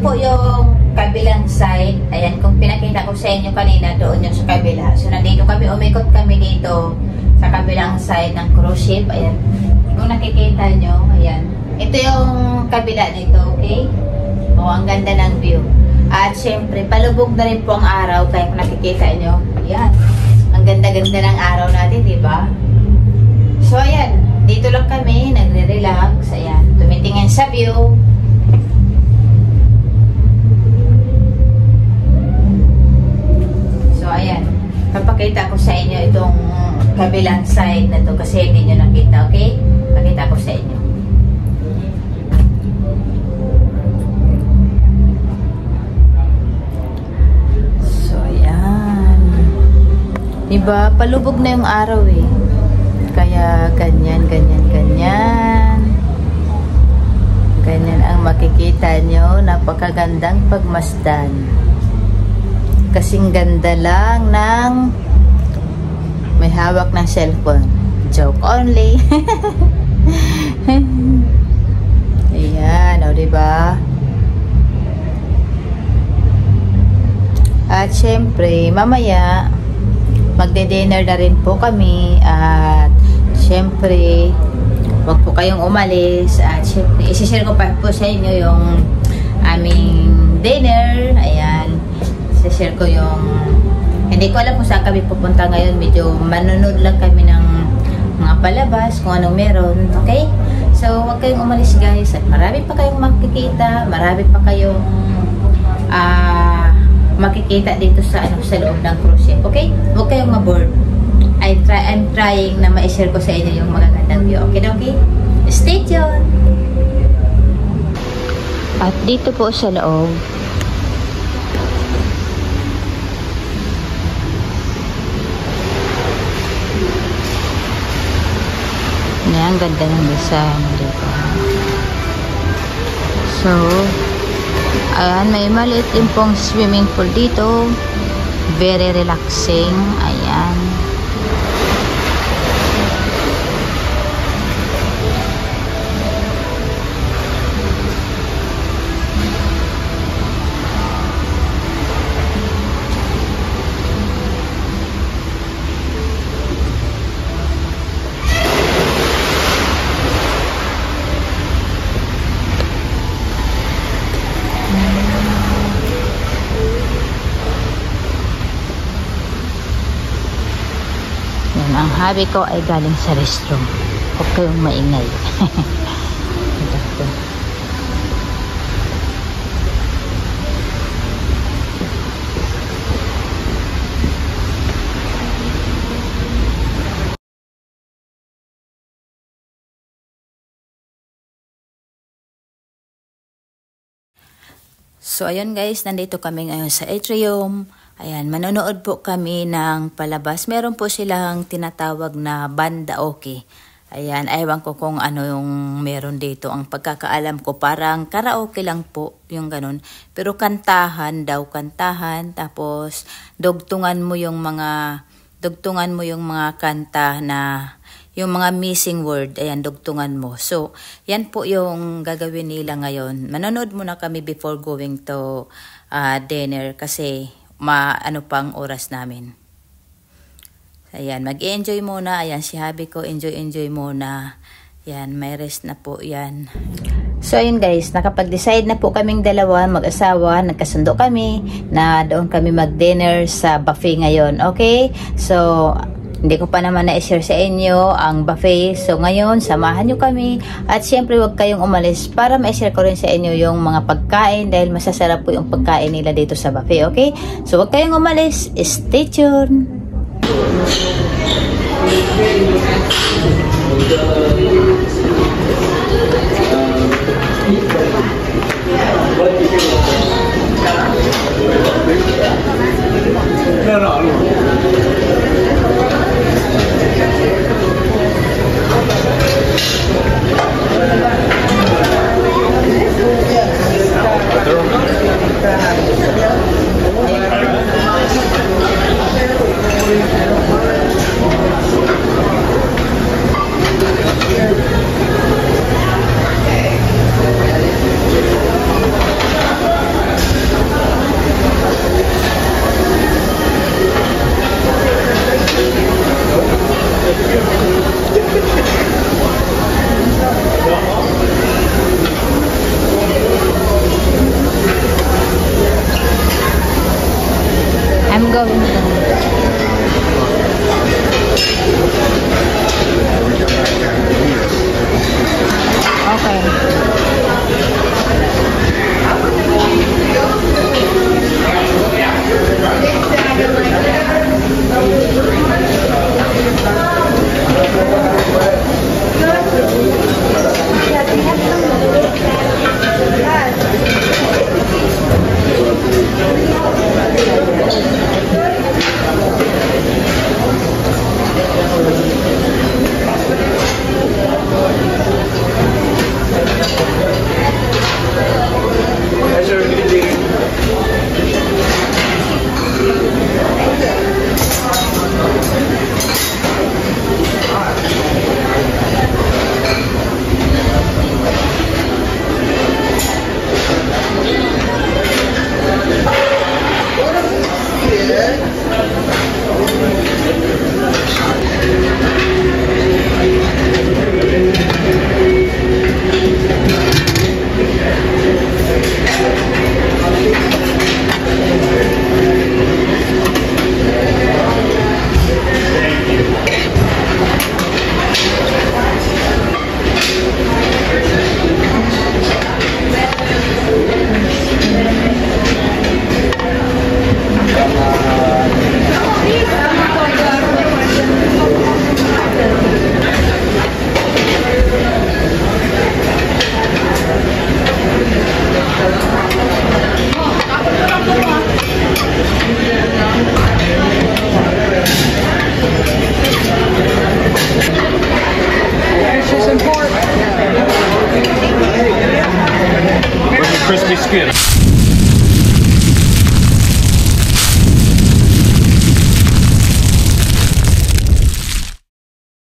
po yung kabilang side. Ayan, kung pinakita ko sa inyo kanina, doon yung sa kabila. So, nandito kami, umikot kami dito sa kabilang side ng cruise ship. Ayan. Kung nakikita nyo, ayan. Ito yung kabila dito, okay? O, ang ganda ng view. At syempre, palubog na rin po ang araw, kaya kung nakikita nyo, ayan. Ang ganda-ganda ng araw natin, di ba? So, ayan. Dito lang kami, nagre-relax. Ayan. Tumitingin sa view. So, ayan. Papakita ko sa inyo itong kabilang side na to kasi hindi nyo nakita, okay? Pakita ko sa inyo. So, ayan. Diba? Palubog na yung araw eh. Kaya, ganyan, ganyan, ganyan. Ganyan ang makikita nyo. Napakagandang pagmasdan. Kasing ganda lang ng may hawak ng cellphone. Joke only. Ayan, o diba? At syempre, mamaya magde-dinner na rin po kami. At syempre, wag po kayong umalis. At syempre, isi-share ko pa po sa inyo yung aming dinner. Ayan. Isi-share ko yung hindi ko alam kung saan kami pupunta ngayon. Medyo manonood lang kami ng mga palabas, kung anong meron. Okay? So, huwag kayong umalis guys. At marami pa kayong makikita. Marami pa kayong makikita dito sa, sa loob ng cruise ship. Okay? Huwag kayong maboard. I'm trying na ma-share ko sa inyo yung magagandang view. Okay? Okay? Stay tuned! At dito po sa loob, ang ganda ng design dito. So, ayan, may maliit din pong swimming pool dito. Very relaxing. Ayan. Ang hobby ko ay galing sa restroom. Huwag kayong maingay. So, ayun guys, nandito kami ngayon sa atrium. Ayan, manonood po kami ng palabas. Meron po silang tinatawag na banda okay. Ayan, ewan ko kung ano yung meron dito. Ang pagkakaalam ko, parang karaoke lang po, yung ganun. Pero kantahan daw, kantahan. Tapos, dugtungan mo yung mga kanta na, yung mga missing word. Ayan, dugtungan mo. So, yan po yung gagawin nila ngayon. Manonood muna kami before going to dinner kasi ano pang oras namin. Ayan, mag-enjoy muna. Ayan, si hubby ko, enjoy muna. Ayan, may rest na po yan. So, ayun guys, nakapag-decide na po kaming dalawa, mag-asawa, nagkasundo kami na doon kami mag-dinner sa buffet ngayon. Okay? So, hindi ko pa naman na-share sa inyo ang buffet. So, ngayon, samahan nyo kami. At syempre, huwag kayong umalis para ma-share ko rin sa inyo yung mga pagkain dahil masasarap po yung pagkain nila dito sa buffet. Okay? So, huwag kayong umalis. Stay tuned!